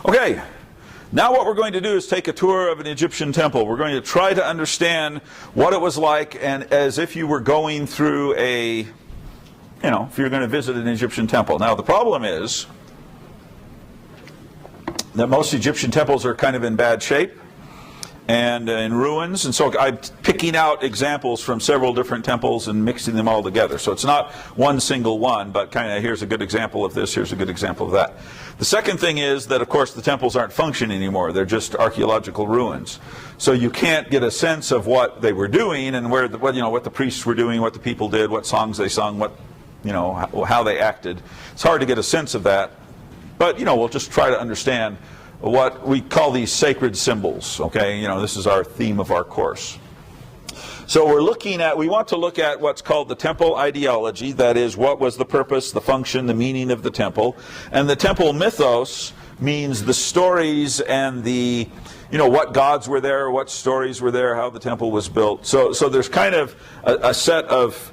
Okay, now what we're going to do is take a tour of an Egyptian temple. We're going to try to understand what it was like, and as if you were going through if you're going to visit an Egyptian temple. Now the problem is that most Egyptian temples are kind of in bad shape and in ruins, and so I'm picking out examples from several different temples and mixing them all together. So it's not one single one, but kind of here's a good example of this, here's a good example of that. The second thing is that, of course, the temples aren't functioning anymore. They're just archaeological ruins. So you can't get a sense of what they were doing and what the priests were doing, what the people did, what songs they sung, how they acted. It's hard to get a sense of that, but we'll just try to understand what we call these sacred symbols. Okay, this is our theme of our course. So we want to look at what's called the temple ideology. That is, what was the purpose, the function, the meaning of the temple. And the temple mythos means the stories and the, what gods were there, what stories were there, how the temple was built. So there's kind of a set of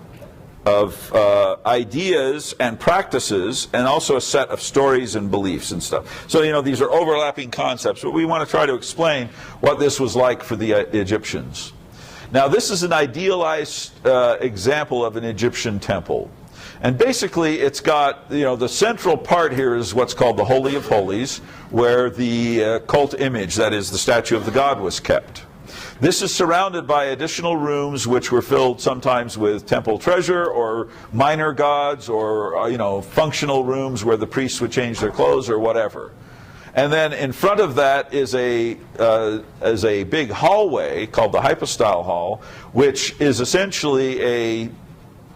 ideas and practices, and also a set of stories and beliefs and stuff. So these are overlapping concepts, but we want to try to explain what this was like for the Egyptians. Now this is an idealized example of an Egyptian temple, and basically it's got the central part here is what's called the Holy of Holies, where the cult image, that is the statue of the god, was kept. This is surrounded by additional rooms which were filled sometimes with temple treasure or minor gods, or functional rooms where the priests would change their clothes or whatever. And then in front of that is a big hallway called the hypostyle hall, which is essentially a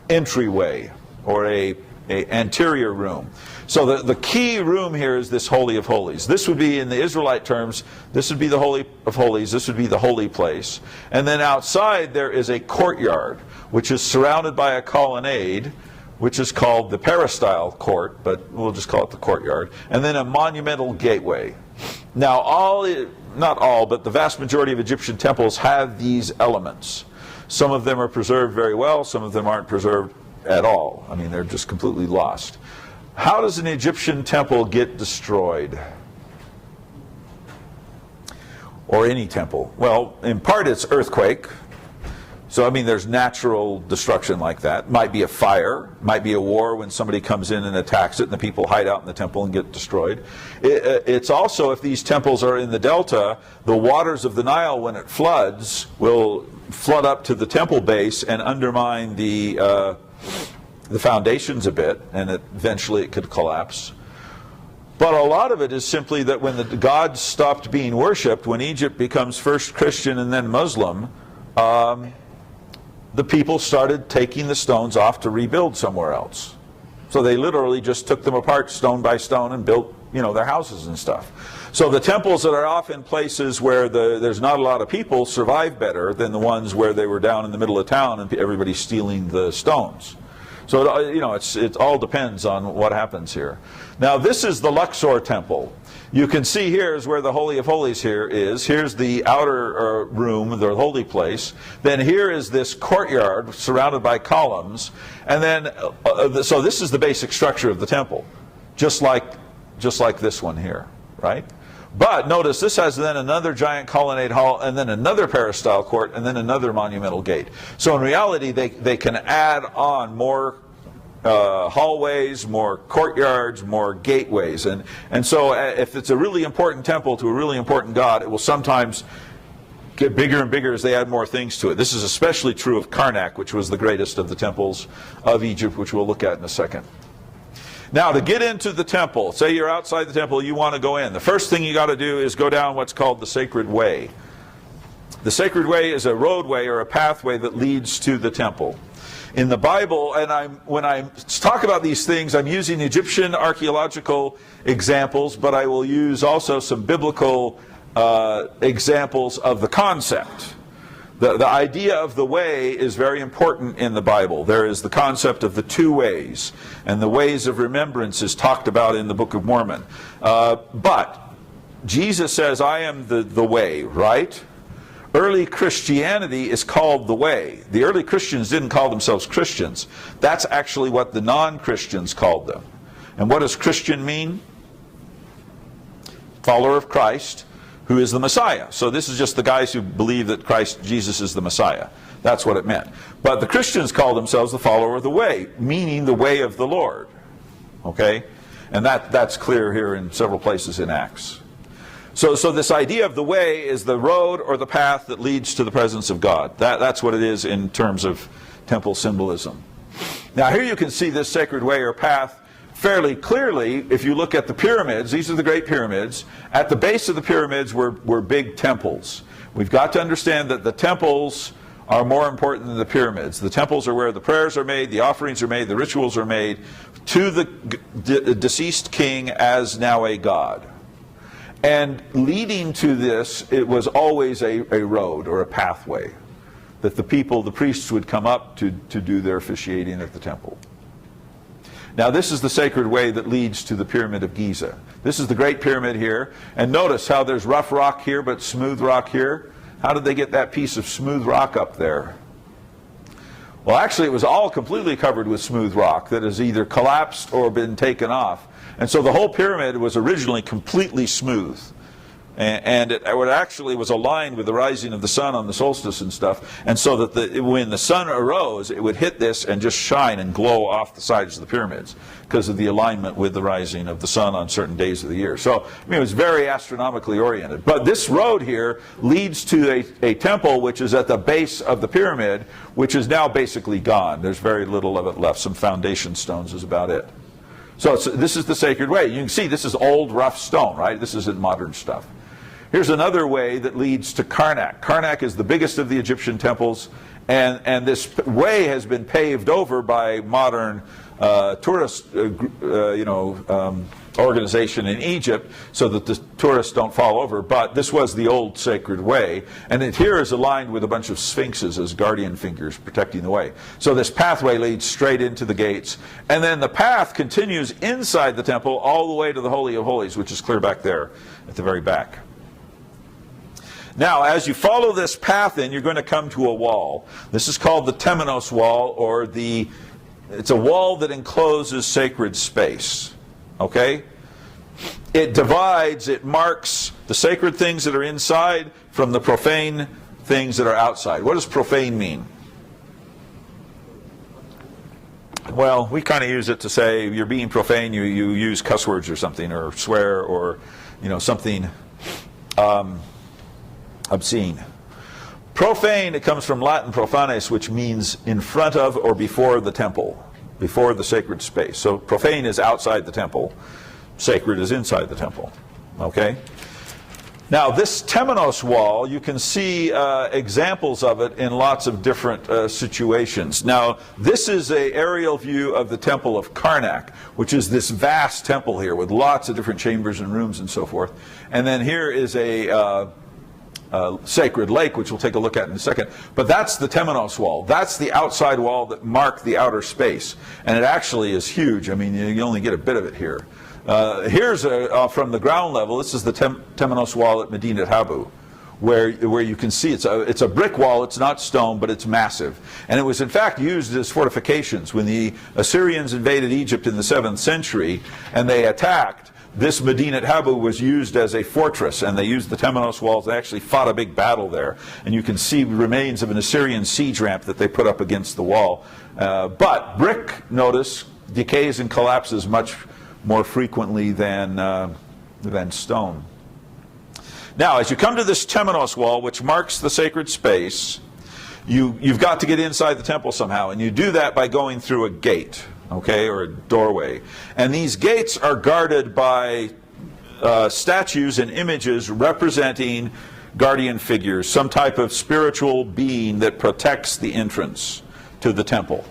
entryway or a anterior room. So the key room here is this Holy of Holies. This would be, in the Israelite terms, this would be the Holy of Holies, this would be the holy place. And then outside there is a courtyard, which is surrounded by a colonnade, which is called the peristyle court, but we'll just call it the courtyard, and then a monumental gateway. Now not all, but the vast majority of Egyptian temples have these elements. Some of them are preserved very well, some of them aren't preserved at all. I mean, they're just completely lost. How does an Egyptian temple get destroyed? Or any temple? Well, in part it's earthquake. So, there's natural destruction like that. Might be a fire, might be a war when somebody comes in and attacks it and the people hide out in the temple and get destroyed. It's also, if these temples are in the delta, the waters of the Nile, when it floods, will flood up to the temple base and undermine the foundations a bit, and eventually it could collapse. But a lot of it is simply that when the gods stopped being worshipped, when Egypt becomes first Christian and then Muslim, the people started taking the stones off to rebuild somewhere else. So they literally just took them apart stone by stone and built, their houses and stuff. So the temples that are often places where there's not a lot of people survive better than the ones where they were down in the middle of town and everybody's stealing the stones. So it all depends on what happens here. Now this is the Luxor temple. You can see here is where the Holy of Holies here is. Here's the outer room, the holy place. Then here is this courtyard surrounded by columns. And then, so this is the basic structure of the temple, just like this one here, right? But notice this has then another giant colonnade hall, and then another peristyle court, and then another monumental gate. So in reality, they can add on more hallways, more courtyards, more gateways. And so if it's a really important temple to a really important god, it will sometimes get bigger and bigger as they add more things to it. This is especially true of Karnak, which was the greatest of the temples of Egypt, which we'll look at in a second. Now, to get into the temple, say you're outside the temple, you want to go in. The first thing you got to do is go down what's called the sacred way. The sacred way is a roadway or a pathway that leads to the temple. In the Bible, and when I talk about these things, I'm using Egyptian archaeological examples, but I will use also some biblical examples of the concept. The idea of the way is very important in the Bible. There is the concept of the two ways, and the ways of remembrance is talked about in the Book of Mormon. But Jesus says, I am the way, right? Early Christianity is called the way. The early Christians didn't call themselves Christians. That's actually what the non-Christians called them. And what does Christian mean? follower of Christ, who is the Messiah. So this is just the guys who believe that Christ Jesus is the Messiah. That's what it meant. But the Christians call themselves the follower of the way, meaning the way of the Lord. Okay? And that's clear here in several places in Acts. So this idea of the way is the road or the path that leads to the presence of God. That's what it is in terms of temple symbolism. Now here you can see this sacred way or path fairly clearly if you look at the pyramids. These are the great pyramids. At the base of the pyramids were big temples. We've got to understand that the temples are more important than the pyramids. The temples are where the prayers are made, the offerings are made, the rituals are made to the deceased king as now a god. And leading to this, it was always a road or a pathway that the priests would come up to do their officiating at the temple. Now this is the sacred way that leads to the Pyramid of Giza. This is the Great Pyramid here. And notice how there's rough rock here but smooth rock here. How did they get that piece of smooth rock up there? Well, actually it was all completely covered with smooth rock that has either collapsed or been taken off. And so the whole pyramid was originally completely smooth. And it actually was aligned with the rising of the sun on the solstice and stuff. And so that when the sun arose, it would hit this and just shine and glow off the sides of the pyramids because of the alignment with the rising of the sun on certain days of the year. So, I mean, it was very astronomically oriented. But this road here leads to a temple which is at the base of the pyramid, which is now basically gone. There's very little of it left. Some foundation stones is about it. So this is the sacred way. You can see this is old rough stone, right? This isn't modern stuff. Here's another way that leads to Karnak. Karnak is the biggest of the Egyptian temples, and this way has been paved over by modern tourist organization in Egypt so that the tourists don't fall over. But this was the old sacred way, and it here is aligned with a bunch of sphinxes as guardian figures protecting the way. So this pathway leads straight into the gates, and then the path continues inside the temple all the way to the Holy of Holies, which is clear back there at the very back. Now, as you follow this path in, you're going to come to a wall. This is called the Temenos wall, or it's a wall that encloses sacred space. Okay? It divides, it marks the sacred things that are inside from the profane things that are outside. What does profane mean? Well, we kind of use it to say you're being profane, you use cuss words or something, or swear, or something obscene. Profane, it comes from Latin profanes, which means in front of or before the temple, before the sacred space. So profane is outside the temple, sacred is inside the temple. Okay? Now this Temenos wall, you can see examples of it in lots of different situations. Now this is an aerial view of the temple of Karnak, which is this vast temple here with lots of different chambers and rooms and so forth. And then here is a sacred lake, which we'll take a look at in a second. But that's the Temenos wall. That's the outside wall that marked the outer space. And it actually is huge. I mean, you only get a bit of it here. Here's from the ground level. This is the Temenos wall at Medinat Habu, where you can see it's a brick wall. It's not stone, but it's massive. And it was in fact used as fortifications when the Assyrians invaded Egypt in the 7th century and they attacked. This Medinat Habu was used as a fortress, and they used the Temenos walls. They actually fought a big battle there. And you can see remains of an Assyrian siege ramp that they put up against the wall. But brick, notice, decays and collapses much more frequently than stone. Now, as you come to this Temenos wall, which marks the sacred space, you've got to get inside the temple somehow, and you do that by going through a gate. Okay, or a doorway. And these gates are guarded by statues and images representing guardian figures, some type of spiritual being that protects the entrance to the temple.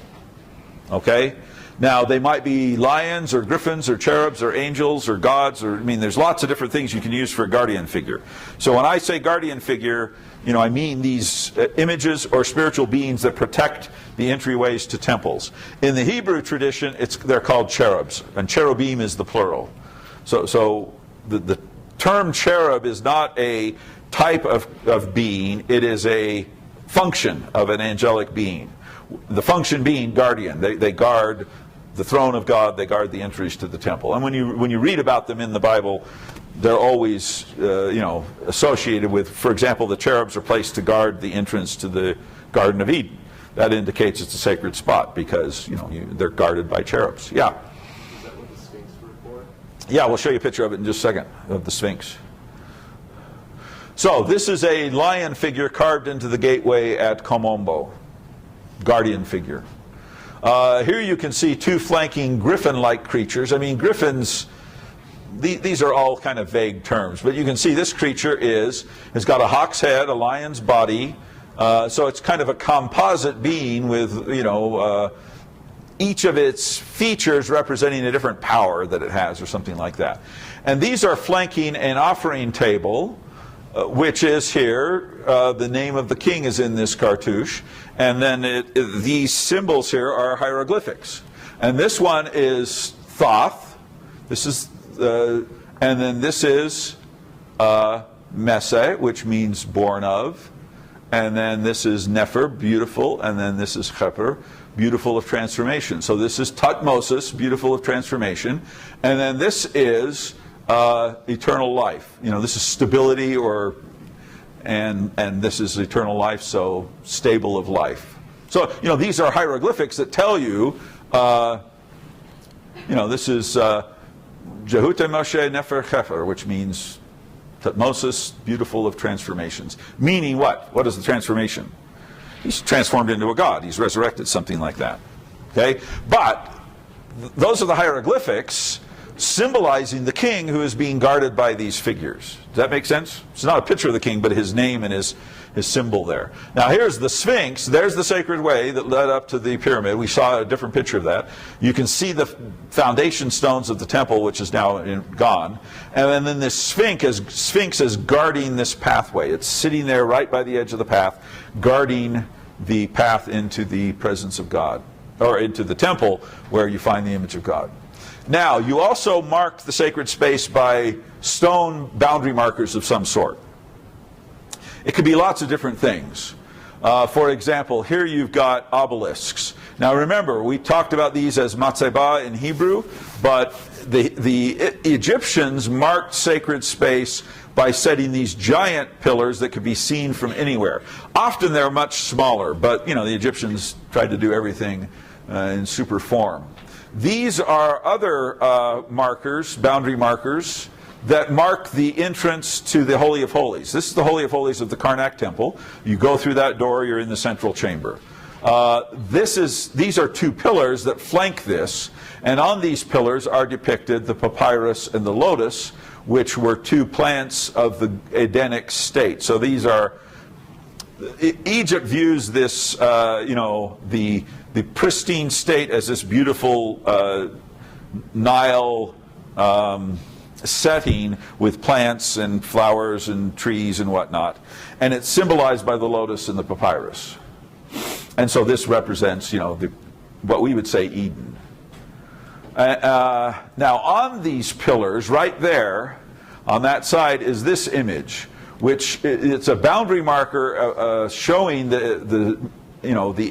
Okay? Now, they might be lions or griffins or cherubs or angels or gods, or, I mean, there's lots of different things you can use for a guardian figure. So when I say guardian figure, I mean these images or spiritual beings that protect the entryways to temples. In the Hebrew tradition, they're called cherubs, and cherubim is the plural. So the term cherub is not a type of being, it is a function of an angelic being. The function being guardian. They guard the throne of God, they guard the entries to the temple. And when you read about them in the Bible, they're always, associated with, for example, the cherubs are placed to guard the entrance to the Garden of Eden. That indicates it's a sacred spot because, they're guarded by cherubs. Yeah? Is that what the Sphinx were for? Yeah, we'll show you a picture of it in just a second, of the Sphinx. So, this is a lion figure carved into the gateway at Ombo. Guardian figure. Here you can see two flanking griffin-like creatures. I mean, griffins, these are all kind of vague terms, but you can see this creature has got a hawk's head, a lion's body, so it's kind of a composite being with, each of its features representing a different power that it has or something like that. And these are flanking an offering table, which is here, the name of the king is in this cartouche, and then these symbols here are hieroglyphics. And this one is Thoth, this is, and then this is Messe, which means born of, and then this is Nefer, beautiful, and then this is Khepr, beautiful of transformation. So this is Tutmosis, beautiful of transformation, and then this is eternal life. This is stability, and this is eternal life, so stable of life. So these are hieroglyphics that tell you, this is Jehute Moshe Nefer Hefer, which means Tutmosis, beautiful of transformations. Meaning what? What is the transformation? He's transformed into a god. He's resurrected, something like that. Okay, but those are the hieroglyphics symbolizing the king who is being guarded by these figures. Does that make sense? It's not a picture of the king, but his name and his symbol there. Now here's the Sphinx. There's the sacred way that led up to the pyramid. We saw a different picture of that. You can see the foundation stones of the temple, which is now gone. And then this Sphinx is guarding this pathway. It's sitting there right by the edge of the path, guarding the path into the presence of God, or into the temple where you find the image of God. Now, you also mark the sacred space by stone boundary markers of some sort. It could be lots of different things. For example, here you've got obelisks. Now remember, we talked about these as matzebah in Hebrew, but the Egyptians marked sacred space by setting these giant pillars that could be seen from anywhere. Often they're much smaller, but the Egyptians tried to do everything in super form. These are other markers, boundary markers, that mark the entrance to the Holy of Holies. This is the Holy of Holies of the Karnak Temple. You go through that door, you're in the central chamber. These are two pillars that flank this, and on these pillars are depicted the papyrus and the lotus, which were two plants of the Edenic state. So these are, Egypt views this, the pristine state as this beautiful Nile setting with plants and flowers and trees and whatnot. And it's symbolized by the lotus and the papyrus. And so this represents, what we would say Eden. Now on these pillars, right there, on that side, is this image, which it's a boundary marker showing the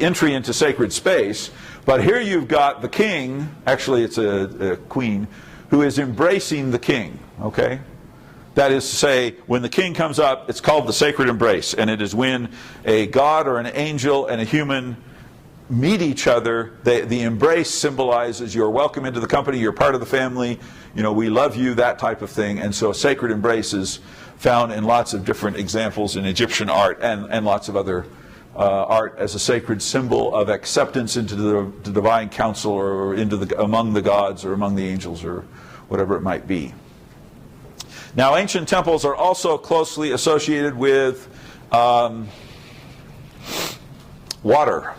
entry into sacred space. But here you've got the king, actually it's a queen, who is embracing the king, okay? That is to say, when the king comes up, it's called the sacred embrace, and it is when a god or an angel and a human meet each other. The embrace symbolizes you're welcome into the company, you're part of the family, we love you, that type of thing. And so a sacred embrace is found in lots of different examples in Egyptian art and lots of other art as a sacred symbol of acceptance into the divine council, or among the gods or among the angels, or whatever it might be. Now, ancient temples are also closely associated with water.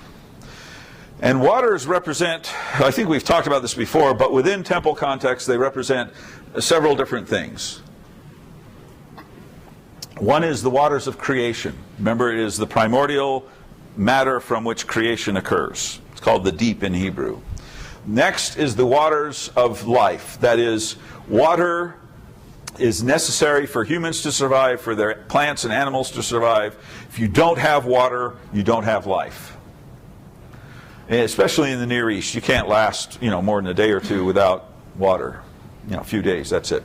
And waters represent, I think we've talked about this before, but within temple context they represent several different things. One is the waters of creation. Remember, it is the primordial matter from which creation occurs. It's called the deep in Hebrew. Next is the waters of life. That is, water is necessary for humans to survive, for their plants and animals to survive. If you don't have water, you don't have life. And especially in the Near East, you can't last more than a day or two without water. A few days, that's it.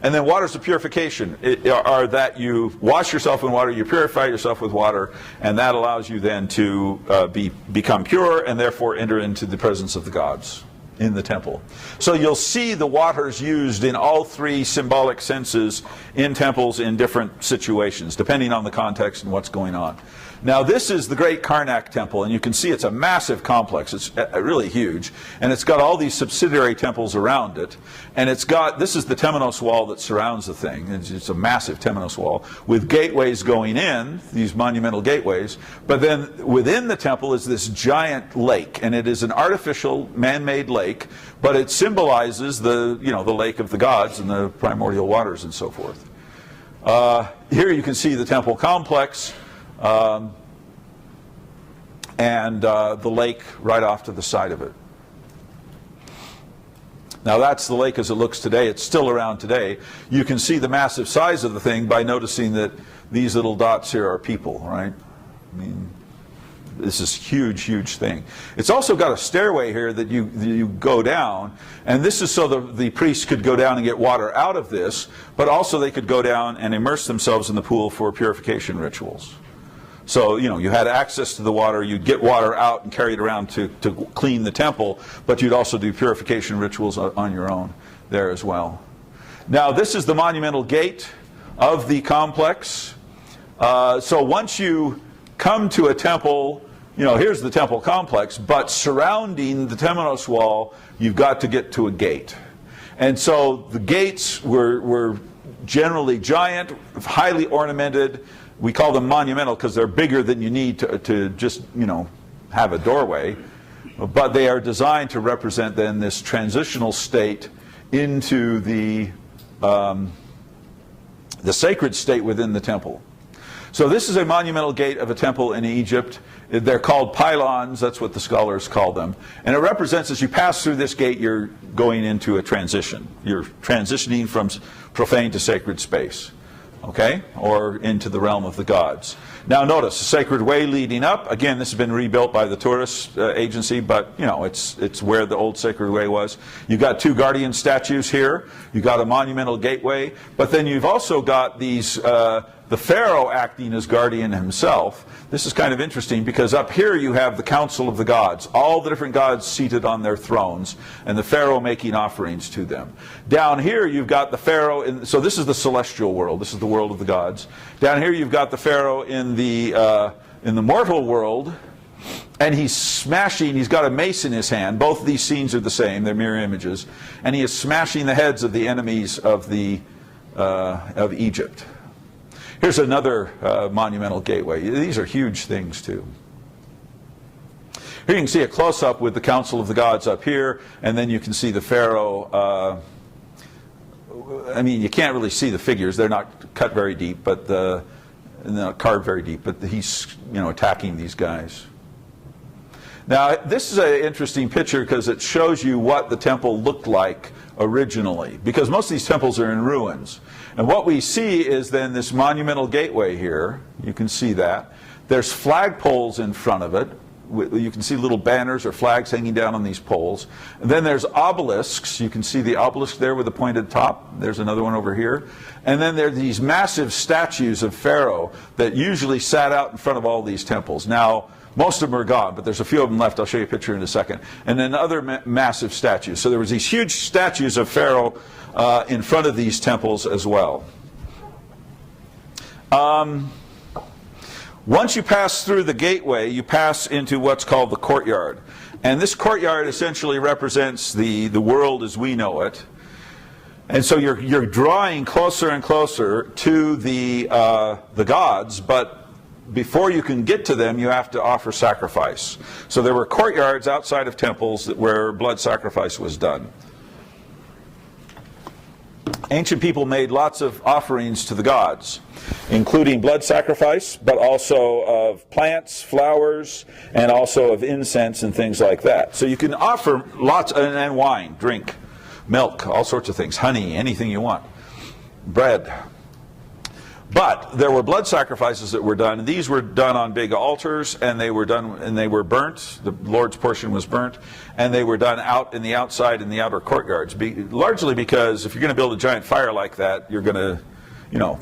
And then waters of purification are that you wash yourself in water, you purify yourself with water, and that allows you then to become pure and therefore enter into the presence of the gods in the temple. So you'll see the waters used in all three symbolic senses in temples in different situations, depending on the context and what's going on. Now this is the great Karnak Temple, and you can see it's a massive complex. It's really huge, and it's got all these subsidiary temples around it, and this is the Temenos wall that surrounds the thing. It's a massive Temenos wall with gateways going in, these monumental gateways, but then within the temple is this giant lake, and it is an artificial man-made lake, but it symbolizes the lake of the gods and the primordial waters and so forth. Here you can see the temple complex, and the lake right off to the side of it. Now that's the lake as it looks today. It's still around today. You can see the massive size of the thing by noticing that these little dots here are people, right? I mean, this is huge, huge thing. It's also got a stairway here that you go down, and this is so the priests could go down and get water out of this, but also they could go down and immerse themselves in the pool for purification rituals. So, you had access to the water, you'd get water out and carry it around to clean the temple, but you'd also do purification rituals on your own there as well. Now, this is the monumental gate of the complex. So once you come to a temple, here's the temple complex, but surrounding the Temenos wall, you've got to get to a gate. And so the gates were generally giant, highly ornamented. We call them monumental because they're bigger than you need to just, have a doorway. But they are designed to represent then this transitional state into the sacred state within the temple. So this is a monumental gate of a temple in Egypt. They're called pylons, that's what the scholars call them. And it represents, as you pass through this gate, you're going into a transition. You're transitioning from profane to sacred space. Okay, or into the realm of the gods. Now notice, the sacred way leading up, again this has been rebuilt by the tourist agency, but it's where the old sacred way was. You've got two guardian statues here, you've got a monumental gateway, but then you've also got these, the pharaoh acting as guardian himself. This is kind of interesting because up here you have the council of the gods, all the different gods seated on their thrones, and the pharaoh making offerings to them. Down here you've got the pharaoh, so this is the celestial world, this is the world of the gods. Down here you've got the pharaoh in the mortal world, and he's got a mace in his hand. Both of these scenes are the same, they're mirror images, and he is smashing the heads of the enemies of Egypt. Here's another monumental gateway. These are huge things too. Here you can see a close-up with the Council of the Gods up here, and then you can see the pharaoh. You can't really see the figures; they're not cut very deep, but not carved very deep. But he's attacking these guys. Now this is an interesting picture because it shows you what the temple looked like originally, because most of these temples are in ruins. And what we see is then this monumental gateway here. You can see that. There's flagpoles in front of it. You can see little banners or flags hanging down on these poles. And then there's obelisks. You can see the obelisk there with the pointed top. There's another one over here. And then there are these massive statues of Pharaoh that usually sat out in front of all these temples. Now, most of them are gone, but there's a few of them left. I'll show you a picture in a second. And then other massive statues. So there was these huge statues of Pharaoh in front of these temples as well. Once you pass through the gateway, you pass into what's called the courtyard. And this courtyard essentially represents the world as we know it. And so you're drawing closer and closer to the gods, but before you can get to them, you have to offer sacrifice. So there were courtyards outside of temples where blood sacrifice was done. Ancient people made lots of offerings to the gods, including blood sacrifice, but also of plants, flowers, and also of incense and things like that. So you can offer lots, and wine, drink, milk, all sorts of things, honey, anything you want, bread. But there were blood sacrifices that were done. And these were done on big altars, and they were done, and they were burnt. The Lord's portion was burnt, and they were done out in the outside in the outer courtyards. Largely because if you're going to build a giant fire like that, you're going to,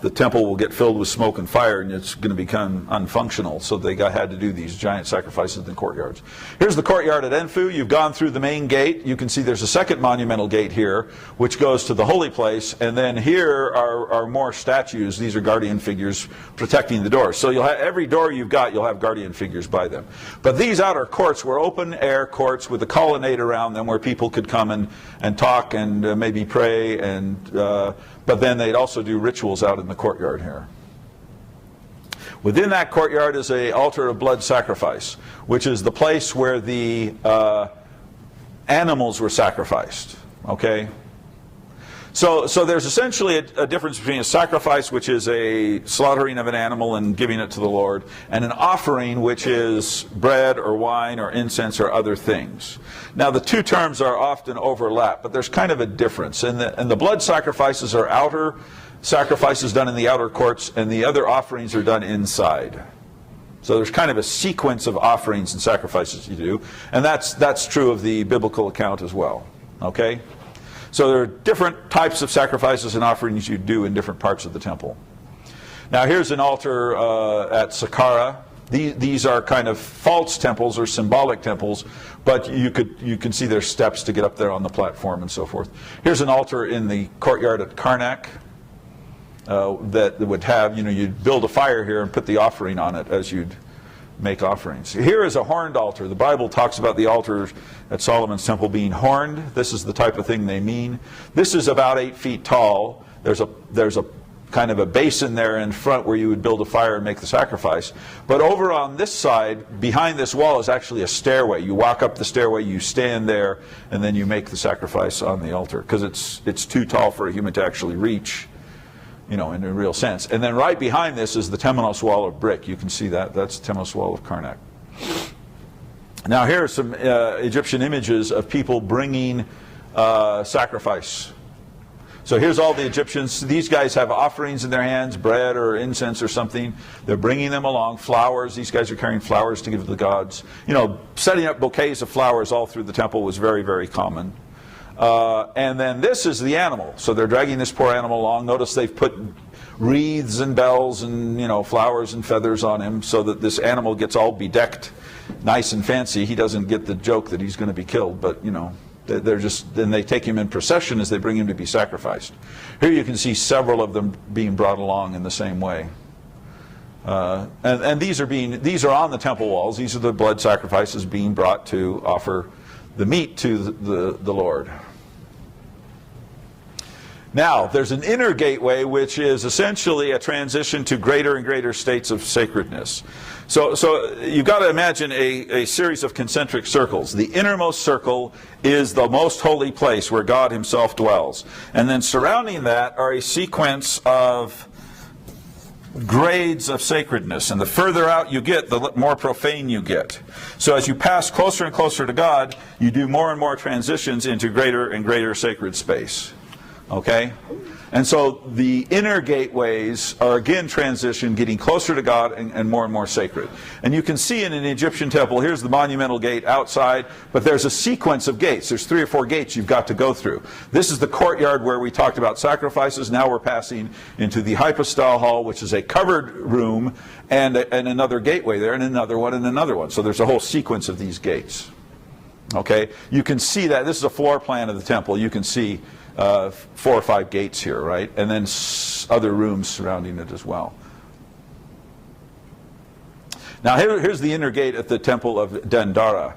the temple will get filled with smoke and fire, and it's going to become unfunctional. So they had to do these giant sacrifices in the courtyards. Here's the courtyard at Edfu. You've gone through the main gate. You can see there's a second monumental gate here, which goes to the holy place. And then here are more statues. These are guardian figures protecting the doors. So you'll have every door you've got, you'll have guardian figures by them. But these outer courts were open air courts with a colonnade around them where people could come and talk and maybe pray and. But then they'd also do rituals out in the courtyard here. Within that courtyard is an altar of blood sacrifice, which is the place where the animals were sacrificed. Okay? So there's essentially a difference between a sacrifice, which is a slaughtering of an animal and giving it to the Lord, and an offering, which is bread or wine or incense or other things. Now the two terms are often overlapped, but there's kind of a difference. And the blood sacrifices are outer sacrifices done in the outer courts, and the other offerings are done inside. So there's kind of a sequence of offerings and sacrifices you do, and that's true of the biblical account as well. Okay? So there are different types of sacrifices and offerings you do in different parts of the temple. Now here's an altar at Saqqara. These are kind of false temples or symbolic temples, but you can see there's steps to get up there on the platform and so forth. Here's an altar in the courtyard at Karnak that would have, you'd build a fire here and put the offering on it as you'd make offerings. Here is a horned altar. The Bible talks about the altar at Solomon's temple being horned. This is the type of thing they mean. This is about 8 feet tall. There's a kind of a basin there in front where you would build a fire and make the sacrifice. But over on this side, behind this wall, is actually a stairway. You walk up the stairway, you stand there, and then you make the sacrifice on the altar, because it's too tall for a human to actually reach, in a real sense. And then right behind this is the Temenos wall of brick. You can see that. That's the Temenos wall of Karnak. Now here are some Egyptian images of people bringing sacrifice. So here's all the Egyptians. These guys have offerings in their hands, bread or incense or something. They're bringing them along. Flowers. These guys are carrying flowers to give to the gods. Setting up bouquets of flowers all through the temple was very, very common. And then this is the animal. So they're dragging this poor animal along. Notice they've put wreaths and bells and flowers and feathers on him so that this animal gets all bedecked, nice and fancy. He doesn't get the joke that he's going to be killed, but then they take him in procession as they bring him to be sacrificed. Here you can see several of them being brought along in the same way. And these are on the temple walls. These are the blood sacrifices being brought to offer the meat to the Lord. Now, there's an inner gateway, which is essentially a transition to greater and greater states of sacredness. So you've got to imagine a series of concentric circles. The innermost circle is the most holy place where God himself dwells. And then surrounding that are a sequence of grades of sacredness, and the further out you get, the more profane you get. So as you pass closer and closer to God, you do more and more transitions into greater and greater sacred space. Okay? And so the inner gateways are again transition, getting closer to God and more sacred. And you can see in an Egyptian temple, here's the monumental gate outside, but there's a sequence of gates. There's 3 or 4 gates you've got to go through. This is the courtyard where we talked about sacrifices. Now we're passing into the hypostyle hall, which is a covered room, and another gateway there, and another one, and another one. So there's a whole sequence of these gates. Okay? You can see that. This is a floor plan of the temple. You can see 4 or 5 gates here, right? And then other rooms surrounding it as well. Now here's the inner gate at the temple of Dendera.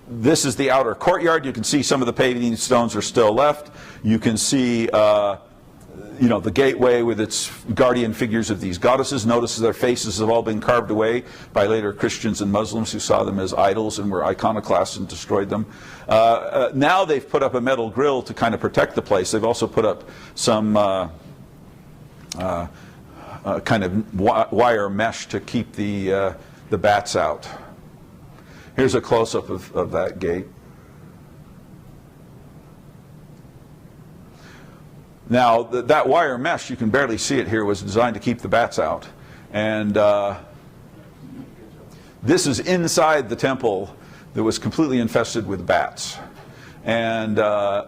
This is the outer courtyard. You can see some of the paving stones are still left. You can see the gateway with its guardian figures of these goddesses. Notice their faces have all been carved away by later Christians and Muslims who saw them as idols and were iconoclasts and destroyed them. Now they've put up a metal grill to kind of protect the place. They've also put up some kind of wire mesh to keep the bats out. Here's a close-up of that gate. Now, that wire mesh, you can barely see it here, was designed to keep the bats out. And this is inside the temple that was completely infested with bats. And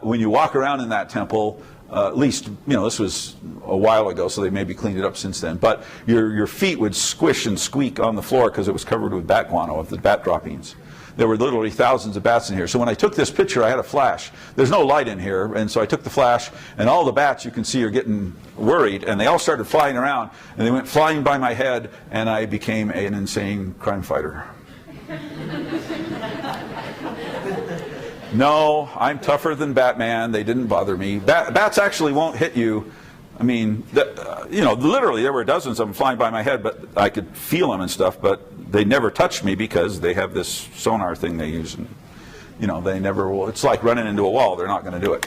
when you walk around in that temple, at least, this was a while ago, so they maybe cleaned it up since then, but your feet would squish and squeak on the floor because it was covered with bat guano, of the bat droppings. There were literally thousands of bats in here. So when I took this picture, I had a flash. There's no light in here, and so I took the flash, and all the bats you can see are getting worried, and they all started flying around, and they went flying by my head, and I became an insane crime fighter. No, I'm tougher than Batman. They didn't bother me. Bats actually won't hit you. I mean, literally there were dozens of them flying by my head, but I could feel them and stuff, but they never touched me because they have this sonar thing they use. And, they never will. It's like running into a wall. They're not going to do it.